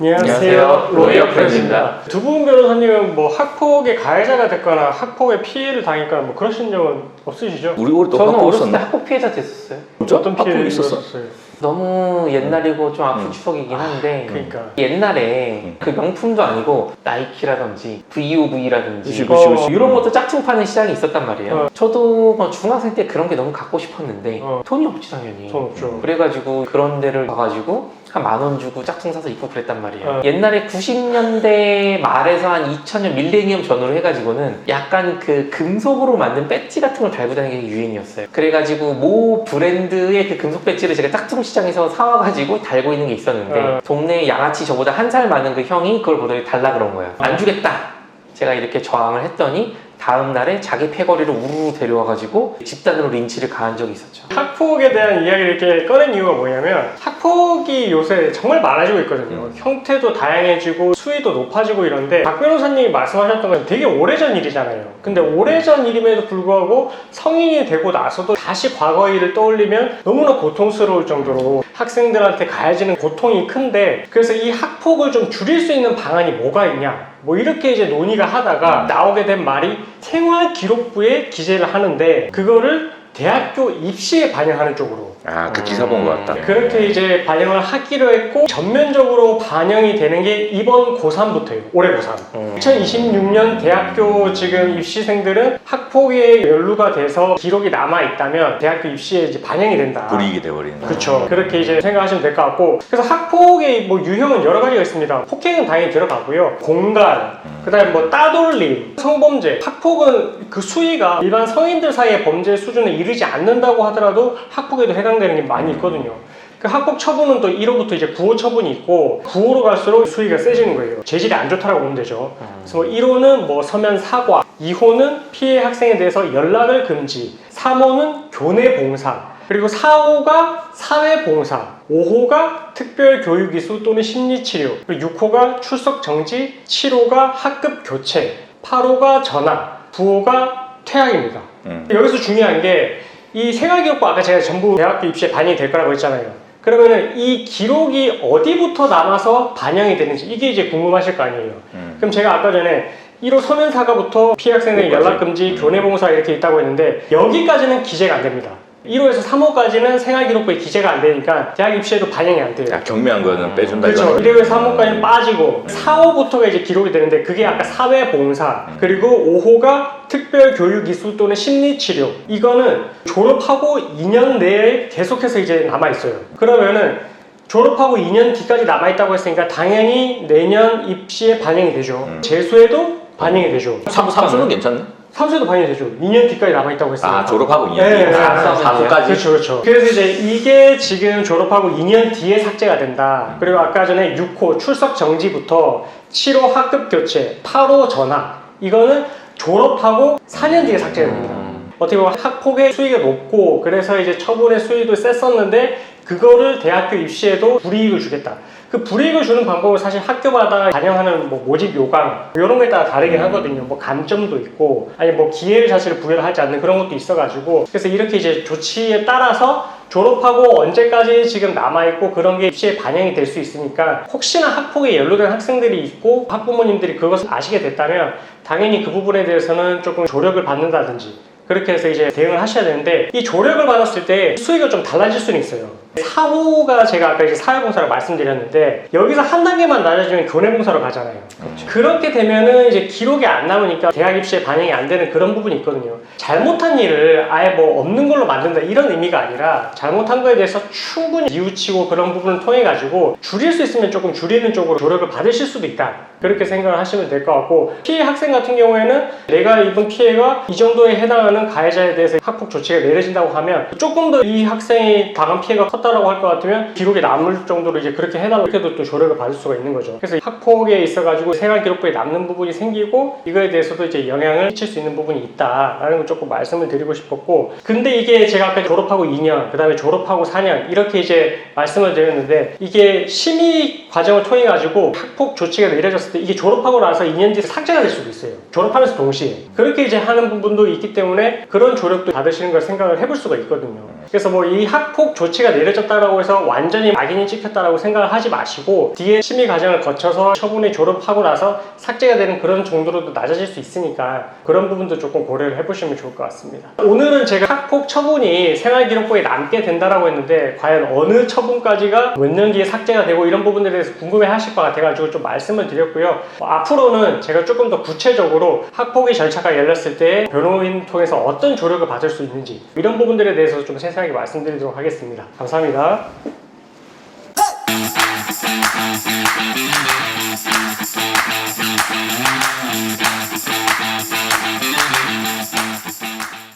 안녕하세요. 로이어 프렌즈입니다. 두 분 변호사님은 뭐 학폭의 가해자가 됐거나 학폭의 피해를 당했거나 뭐 그러신 적은 없으시죠? 우리 또 저는 학폭 어렸을 때 있었나? 학폭 피해자 됐었어요. 어떤 피해를 학폭 있었어? 입으셨어요? 너무 옛날이고 좀 아픈 추억이긴 한데 그러니까 옛날에 그 명품도 아니고 나이키라든지 VOV라든지 그치. 이런 것도 짝퉁 파는 시장이 있었단 말이에요. 저도 뭐 중학생 때 그런 게 너무 갖고 싶었는데 돈이 없지 당연히. 돈 없죠. 그래가지고 그런 데를 가가지고 한 10,000원 주고 짝퉁 사서 입고 그랬단 말이에요. 옛날에 90년대 말에서 한 2000년 밀레니엄 전후로 해가지고는 약간 그 금속으로 만든 배지 같은 걸 달고 다니는 게 유행이었어요. 그래가지고 모 브랜드의 그 금속 배지를 제가 짝퉁 시장에서 사와가지고 달고 있는 게 있었는데 동네 양아치 저보다 한 살 많은 그 형이 그걸 보더니 달라 그런 거예요. 안 주겠다! 제가 이렇게 저항을 했더니 다음 날에 자기 패거리를 우르르 데려와가지고 집단으로 린치를 가한 적이 있었죠. 학폭에 대한 이야기를 이렇게 꺼낸 이유가 뭐냐면 학폭이 요새 정말 많아지고 있거든요. 형태도 다양해지고 수위도 높아지고 이런데 박 변호사님이 말씀하셨던 건 되게 오래전 일이잖아요. 근데 오래전 일임에도 불구하고 성인이 되고 나서도 다시 과거 일을 떠올리면 너무나 고통스러울 정도로 학생들한테 가해지는 고통이 큰데, 그래서 이 학폭을 좀 줄일 수 있는 방안이 뭐가 있냐, 뭐 이렇게 이제 논의가 하다가 나오게 된 말이 생활기록부에 기재를 하는데 그거를 대학교 입시에 반영하는 쪽으로 그 기사 본 것 같다. 그렇게 이제 반영을 하기로 했고, 전면적으로 반영이 되는 게 이번 고3부터예요. 올해 고3 2026년 대학교 지금 입시생들은 학폭에 연루가 돼서 기록이 남아있다면 대학교 입시에 이제 반영이 된다. 불이익이 돼버리는. 그렇죠. 그렇게 이제 생각하시면 될 것 같고, 그래서 학폭의 뭐 유형은 여러 가지가 있습니다. 폭행은 당연히 들어가고요. 공갈, 그 다음에 뭐 따돌림, 성범죄. 학폭은 그 수위가 일반 성인들 사이의 범죄 수준에 이르지 않는다고 하더라도 학폭에도 해당되는 게 많이 있거든요. 그 학폭 처분은 또 1호부터 이제 9호 처분이 있고, 9호로 갈수록 수위가 세지는 거예요. 재질이 안 좋다라고 보면 되죠. 그래서 뭐 1호는 뭐 서면 사과, 2호는 피해 학생에 대해서 연락을 금지, 3호는 교내 봉사, 그리고 4호가 사회봉사, 5호가 특별교육이수 또는 심리치료, 그리고 6호가 출석 정지, 7호가 학급 교체, 8호가 전학, 9호가 퇴학입니다. 여기서 중요한 게 이 생활기록부, 아까 제가 전부 대학교 입시에 반영이 될 거라고 했잖아요. 그러면은 이 기록이 어디부터 남아서 반영이 되는지 이게 이제 궁금하실 거 아니에요. 그럼 제가 아까 전에 1호 서면 사과부터 피해 학생의 연락금지, 교내봉사 이렇게 있다고 했는데 여기까지는 기재가 안 됩니다. 1호에서 3호까지는 생활기록부에 기재가 안 되니까 대학 입시에도 반영이 안 돼요. 경미한 거는 빼준다. 그렇죠. 1호에서 3호까지는 빠지고 4호부터가 이제 기록이 되는데 그게 아까 사회봉사, 그리고 5호가 특별교육이수 또는 심리치료. 이거는 졸업하고 2년 내에 계속해서 이제 남아있어요. 그러면은 졸업하고 2년 뒤까지 남아있다고 했으니까 당연히 내년 입시에 반영이 되죠. 재수에도 반영이 되죠. 삼수는 괜찮네? 삼수에도 반영이 되죠. 2년 뒤까지 남아있다고 했으니까. 졸업하고 2년 네, 뒤. 4수까지? 그렇죠. 그래서 이제 이게 지금 졸업하고 2년 뒤에 삭제가 된다. 그리고 아까 전에 6호 출석 정지부터 7호 학급 교체, 8호 전학. 이거는 졸업하고 4년 뒤에 삭제가 됩니다. 어떻게 보면 학폭의 수위가 높고 그래서 이제 처분의 수위도 셌었는데 그거를 대학교 입시에도 불이익을 주겠다. 그 불이익을 주는 방법은 사실 학교마다 반영하는 뭐 모집 요강 이런 거에 따라 다르긴 하거든요. 뭐 감점도 있고 아니 뭐 기회를 사실 부여를 하지 않는 그런 것도 있어가지고, 그래서 이렇게 이제 조치에 따라서 졸업하고 언제까지 지금 남아있고 그런 게 입시에 반영이 될 수 있으니까 혹시나 학폭에 연루된 학생들이 있고 학부모님들이 그것을 아시게 됐다면 당연히 그 부분에 대해서는 조금 조력을 받는다든지 그렇게 해서 이제 대응을 하셔야 되는데, 이 조력을 받았을 때 수위가 좀 달라질 수는 있어요. 4호가 제가 아까 이제 사회봉사를 말씀드렸는데 여기서 한 단계만 낮아지면 교내봉사로 가잖아요. 그렇게 되면은 이제 기록이 안 남으니까 대학 입시에 반영이 안 되는 그런 부분이 있거든요. 잘못한 일을 아예 뭐 없는 걸로 만든다 이런 의미가 아니라 잘못한 거에 대해서 충분히 뉘우치고 그런 부분을 통해 가지고 줄일 수 있으면 조금 줄이는 쪽으로 조력을 받으실 수도 있다. 그렇게 생각을 하시면 될 것 같고, 피해 학생 같은 경우에는 내가 입은 피해가 이 정도에 해당하는 가해자에 대해서 학폭 조치가 내려진다고 하면 조금 더 이 학생이 당한 피해가 컸다라고 할 것 같으면 기록에 남을 정도로 이제 그렇게 해달라고 해도 또 조력을 받을 수가 있는 거죠. 그래서 학폭에 있어가지고 생활기록부에 남는 부분이 생기고 이거에 대해서도 이제 영향을 미칠 수 있는 부분이 있다라는 걸 조금 말씀을 드리고 싶었고, 근데 이게 제가 아까 졸업하고 2년, 그 다음에 졸업하고 4년 이렇게 이제 말씀을 드렸는데 이게 심의 과정을 통해 가지고 학폭 조치가 내려졌을 때 이게 졸업하고 나서 2년 뒤에 삭제가 될 수도 있어요. 졸업하면서 동시에 그렇게 이제 하는 부분도 있기 때문에 그런 조력도 받으시는 걸 생각을 해볼 수가 있거든요. 그래서 뭐 이 학폭 조치가 내려졌다고 해서 완전히 낙인이 찍혔다고 생각을 하지 마시고 뒤에 심의 과정을 거쳐서 처분이 졸업하고 나서 삭제가 되는 그런 정도로도 낮아질 수 있으니까 그런 부분도 조금 고려를 해보시면 좋을 것 같습니다. 오늘은 제가 학폭 처분이 생활기록부에 남게 된다라고 했는데 과연 어느 처분까지가 몇 년 뒤에 삭제가 되고 이런 부분들에 대해서 궁금해 하실 것 같아가지고 좀 말씀을 드렸고요. 앞으로는 제가 조금 더 구체적으로 학폭의 절차가 열렸을 때 변호인 통해서 어떤 조력을 받을 수 있는지 이런 부분들에 대해서 좀 세세하게 말씀드리도록 하겠습니다. 감사합니다.